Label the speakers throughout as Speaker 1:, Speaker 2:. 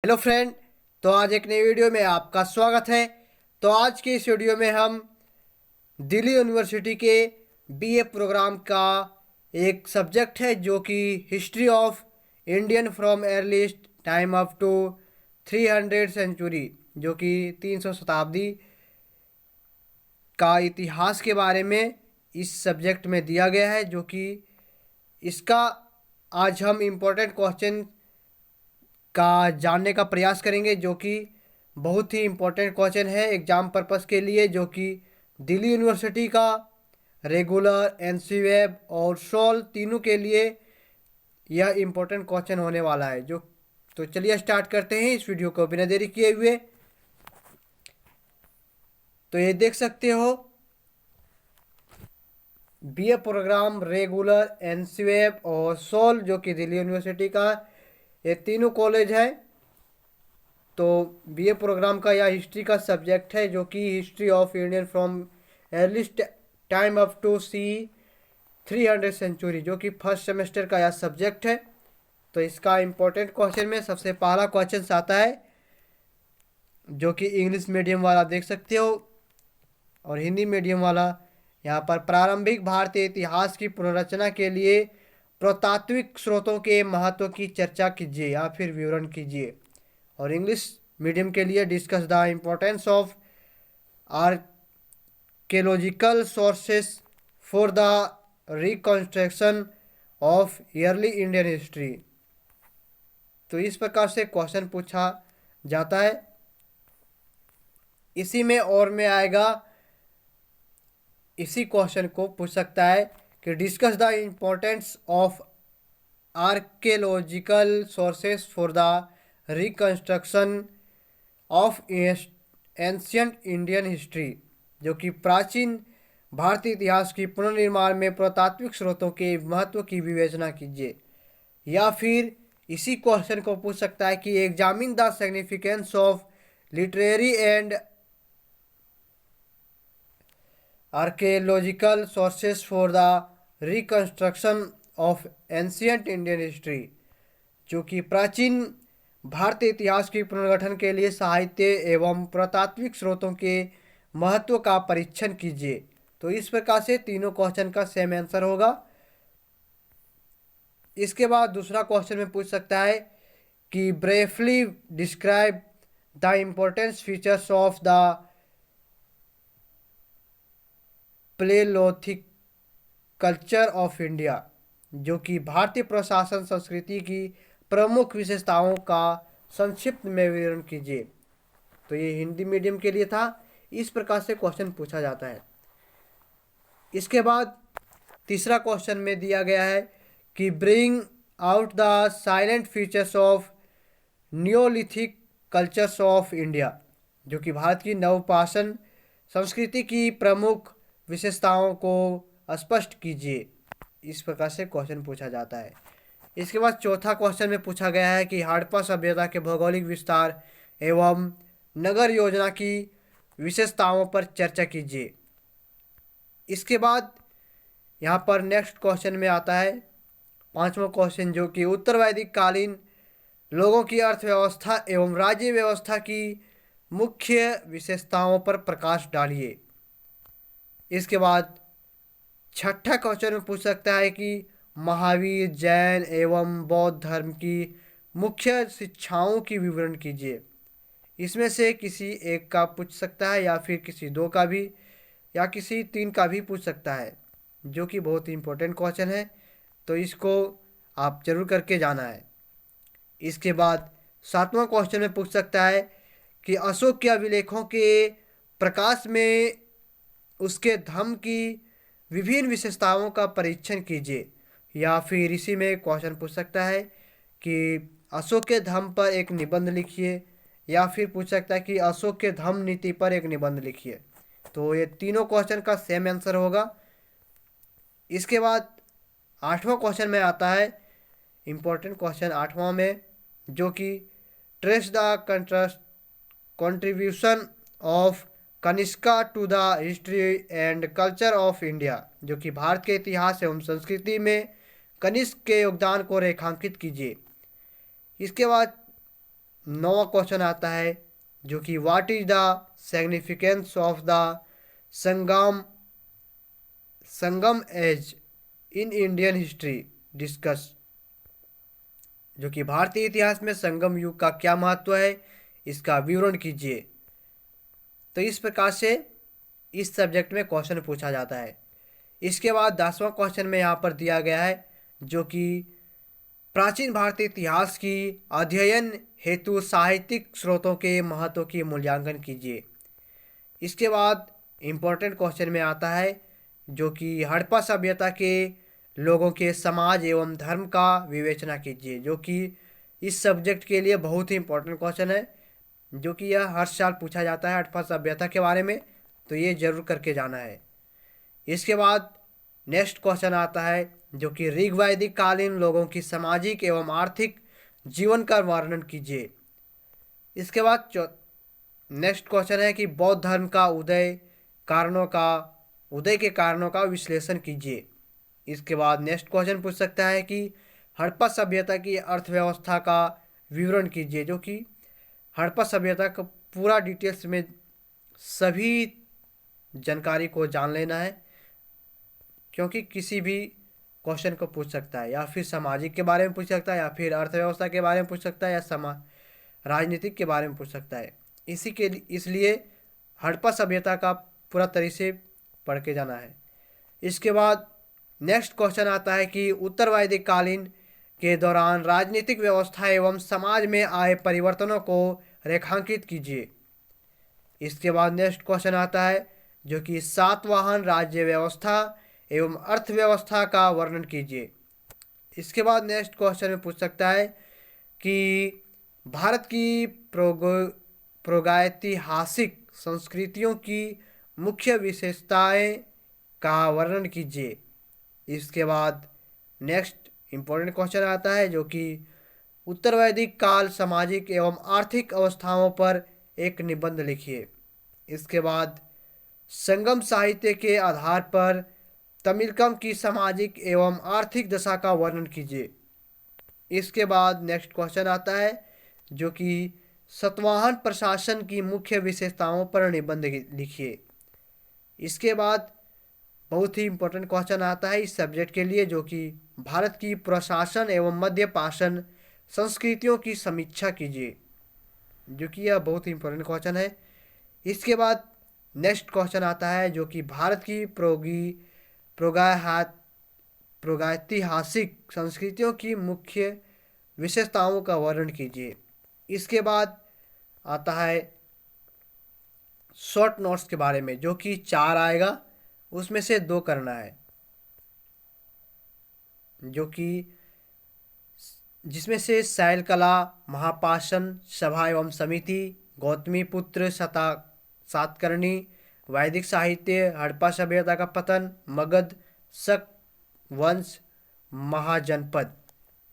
Speaker 1: Hello friend. तो आज एक नई वीडियो में आपका स्वागत है। तो आज की इस वीडियो में हम दिल्ली यूनिवर्सिटी के बीए प्रोग्राम का एक सब्जेक्ट है जो कि history of Indian from earliest time up to 300 century, जो कि 300 शताब्दी का इतिहास के बारे में इस सब्जेक्ट में दिया गया है। जो कि इसका आज हम इम्पोर्टेंट क्वेश्चन का जानने का प्रयास करेंगे, जो कि बहुत ही इम्पोर्टेंट क्वेश्चन है एग्जाम पर्पस के लिए, जो कि दिल्ली यूनिवर्सिटी का रेगुलर, एनसीवेब और सोल तीनों के लिए यह इम्पोर्टेंट क्वेश्चन होने वाला है। तो चलिए स्टार्ट करते हैं इस वीडियो को बिना देरी किए हुए। तो ये देख सकते हो बीए प्रोग्राम रेगुलर, एनसीवेब और सोल, जो कि दिल्ली यूनिवर्सिटी का ये तीनों कॉलेज है। तो बीए प्रोग्राम का यह हिस्ट्री का सब्जेक्ट है, जो कि history of Indian from earliest time up to 300 century, जो कि फर्स्ट सेमेस्टर का यह सब्जेक्ट है। तो इसका इम्पोर्टेंट क्वेश्चन में सबसे पहला क्वेश्चन आता है, जो कि इंग्लिश मीडियम वाला देख सकते हो और हिंदी मीडियम वाला। यहाँ पर प्रारंभिक भारतीय इतिहास की पुनर्रचना के लिए पुरातात्विक स्रोतों के महत्व की चर्चा कीजिए या फिर विवरण कीजिए। और इंग्लिश मीडियम के लिए discuss the importance of archaeological sources for the reconstruction of yearly Indian history. तो इस प्रकार से क्वेश्चन पूछा जाता है। इसी में और में आएगा, इसी क्वेश्चन को पूछ सकता है कि discuss the importance of archaeological sources for the reconstruction of ancient Indian history, जो कि प्राचीन भारतीय इतिहास की पुनर्निर्माण में पुरातात्विक स्रोतों के महत्व की विवेचना कीजिए। या फिर इसी क्वेश्चन को पूछ सकता है कि examine the significance of literary and archaeological sources for the reconstruction of ancient Indian history, जो कि प्राचीन भारतीय इतिहास की पुनर्गठन के लिए साहित्य एवं पुरातात्विक स्रोतों के महत्व का परीक्षण कीजिए। तो इस प्रकार से तीनों क्वेश्चन का सेम आंसर होगा। इसके बाद दूसरा क्वेश्चन में पूछ सकता है कि briefly describe the importance features of the palaeolithic culture of India, जो कि भारतीय प्रशासन संस्कृति की प्रमुख विशेषताओं का संक्षिप्त में विवरण कीजिए। तो ये हिंदी मीडियम के लिए था। इस प्रकार से क्वेश्चन पूछा जाता है। इसके बाद तीसरा क्वेश्चन में दिया गया है कि bring out the salient features of Neolithic cultures of India, जो कि भारत की नवपाषाण संस्कृति की प्रमुख विशेषताओं को स्पष्ट कीजिए। इस प्रकार से क्वेश्चन पूछा जाता है। इसके बाद चौथा क्वेश्चन में पूछा गया है कि हड़प्पा सभ्यता के भौगोलिक विस्तार एवं नगर योजना की विशेषताओं पर चर्चा कीजिए। इसके बाद यहाँ पर नेक्स्ट क्वेश्चन में आता है पांचवा क्वेश्चन, जो कि उत्तर वैदिक कालीन लोगों की अर्थव्यवस्था एवं राज्य व्यवस्था की मुख्य विशेषताओं पर प्रकाश डालिए। इसके बाद छठा क्वेश्चन में पूछ सकता है कि महावीर, जैन एवं बौद्ध धर्म की मुख्य शिक्षाओं की विवरण कीजिए। इसमें से किसी एक का पूछ सकता है या फिर किसी दो का भी या किसी तीन का भी पूछ सकता है, जो कि बहुत ही इंपॉर्टेंट क्वेश्चन है। तो इसको आप जरूर करके जाना है। इसके बाद सातवां क्वेश्चन में पूछ सकता है कि अशोक के अभिलेखों के प्रकाश में उसके धम्म की विभिन्न विशेषताओं का परीक्षण कीजिए। या फिर इसी में क्वेश्चन पूछ सकता है कि अशोक के धम्म पर एक निबंध लिखिए, या फिर पूछ सकता है कि अशोक के धम्म नीति पर एक निबंध लिखिए। तो ये तीनों क्वेश्चन का सेम आंसर होगा। इसके बाद आठवां क्वेश्चन में आता है इम्पोर्टेंट क्वेश्चन आठवां में, जो कि trace the contribution of Kanishka to the history and culture of India, जो कि भारत के इतिहास एवं संस्कृति में कनिष्क के योगदान को रेखांकित कीजिए। इसके बाद 9वां क्वेश्चन आता है जो कि what is the significance of the Sangam Sangam age in Indian history discuss. जो कि भारतीय इतिहास में संगम युग का क्या महत्व है, इसका विवरण कीजिए। तो इस प्रकार से इस सब्जेक्ट में क्वेश्चन पूछा जाता है। इसके बाद 10वां क्वेश्चन में यहाँ पर दिया गया है जो कि प्राचीन भारतीय इतिहास की अध्ययन हेतु साहित्यिक स्रोतों के महत्व की मूल्यांकन कीजिए। इसके बाद इम्पोर्टेंट क्वेश्चन में आता है जो कि हड़प्पा सभ्यता के लोगों के समाज एवं धर्म का विवेचना कीजिए। जो कि इस सब्जेक्ट के लिए बहुत ही इम्पोर्टेंट क्वेश्चन है, जो कि यह हर साल पूछा जाता है हड़प्पा सभ्यता के बारे में, तो ये जरूर करके जाना है। इसके बाद नेक्स्ट क्वेश्चन आता है जो कि ऋग्वैदिक कालीन लोगों की सामाजिक एवं आर्थिक जीवन का वर्णन कीजिए। इसके बाद नेक्स्ट क्वेश्चन है कि बौद्ध धर्म का उदय के कारणों का विश्लेषण कीजिए। इसके बाद नेक्स्ट क्वेश्चन पूछ सकता है कि हड़प्पा सभ्यता की अर्थव्यवस्था का विवरण कीजिए। जो कि हड़प्पा सभ्यता का पूरा डिटेल्स में सभी जानकारी को जान लेना है, क्योंकि किसी भी क्वेश्चन को पूछ सकता है, या फिर सामाजिक के बारे में पूछ सकता है, या फिर अर्थव्यवस्था के बारे में पूछ सकता है, या राजनीतिक के बारे में पूछ सकता है। इसलिए हड़प्पा सभ्यता का पूरा तरह से पढ़ के जाना है। इसके बाद नेक्स्ट क्वेश्चन आता है कि उत्तर वैदिक कालीन के दौरान राजनीतिक व्यवस्था एवं समाज में आए परिवर्तनों को रेखांकित कीजिए। इसके बाद नेक्स्ट क्वेश्चन आता है जो कि सातवाहन राज्य व्यवस्था एवं अर्थव्यवस्था का वर्णन कीजिए। इसके बाद नेक्स्ट क्वेश्चन में पूछ सकता है कि भारत की प्रागैतिहासिक संस्कृतियों की मुख्य विशेषताएं का वर्णन कीजिए। इसके बाद नेक्स्ट इम्पोर्टेंट क्वेश्चन आता है जो कि उत्तर वैदिक काल सामाजिक एवं आर्थिक अवस्थाओं पर एक निबंध लिखिए। इसके बाद संगम साहित्य के आधार पर तमिलकम की सामाजिक एवं आर्थिक दशा का वर्णन कीजिए। इसके बाद नेक्स्ट क्वेश्चन आता है जो कि सातवाहन प्रशासन की मुख्य विशेषताओं पर निबंध लिखिए। इसके बाद बहुत ही इम्पोर्टेंट क्वेश्चन आता है इस सब्जेक्ट के लिए जो कि भारत की प्रशासन एवं मध्य पाषाण संस्कृतियों की समीक्षा कीजिए। जो कि यह बहुत ही इम्पोर्टेंट क्वेश्चन है। इसके बाद नेक्स्ट क्वेश्चन आता है जो कि भारत की प्रागैतिहासिक संस्कृतियों की मुख्य विशेषताओं का वर्णन कीजिए। इसके बाद आता है शॉर्ट नोट्स के बारे में, जो कि 4 आएगा, उसमें से 2 करना है, जो कि जिसमें से शैल कला, महापाषाण सभा एवं समिति, गौतमी पुत्र सातकर्णी, वैदिक साहित्य, हड़प्पा सभ्यता का पतन, मगध, शक वंश, महाजनपद।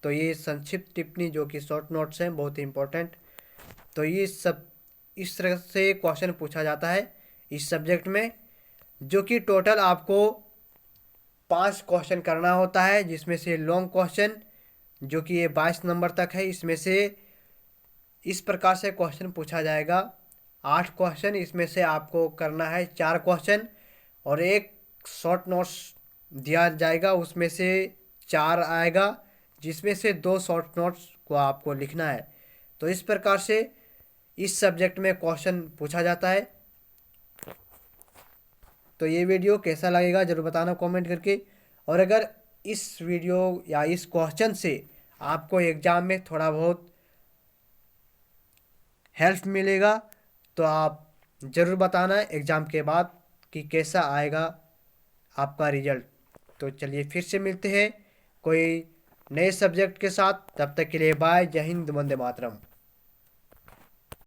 Speaker 1: तो ये संक्षिप्त टिप्पणी जो कि शॉर्ट नोट्स हैं, बहुत ही इंपॉर्टेंट। तो ये सब इस तरह से क्वेश्चन पूछा जाता है इस सब्जेक्ट में, जो कि टोटल आपको 5 क्वेश्चन करना होता है, जिसमें से लॉन्ग क्वेश्चन जो कि ये 22 नंबर तक है, इसमें से इस प्रकार से क्वेश्चन पूछा जाएगा। 8 क्वेश्चन, इसमें से आपको करना है 4 क्वेश्चन और एक शॉर्ट नोट्स दिया जाएगा, उसमें से 4 आएगा, जिसमें से 2 शॉर्ट नोट्स को आपको लिखना है। तो इस प्रकार से इस सब्जेक्ट में क्वेश्चन पूछा जाता है। तो ये वीडियो कैसा लगेगा ज़रूर बताना कमेंट करके। और अगर इस वीडियो या इस क्वेश्चन से आपको एग्ज़ाम में थोड़ा बहुत हेल्प मिलेगा तो आप ज़रूर बताना एग्ज़ाम के बाद कि कैसा आएगा आपका रिजल्ट। तो चलिए फिर से मिलते हैं कोई नए सब्जेक्ट के साथ, तब तक के लिए बाय। जय हिंद, वंदे मातरम।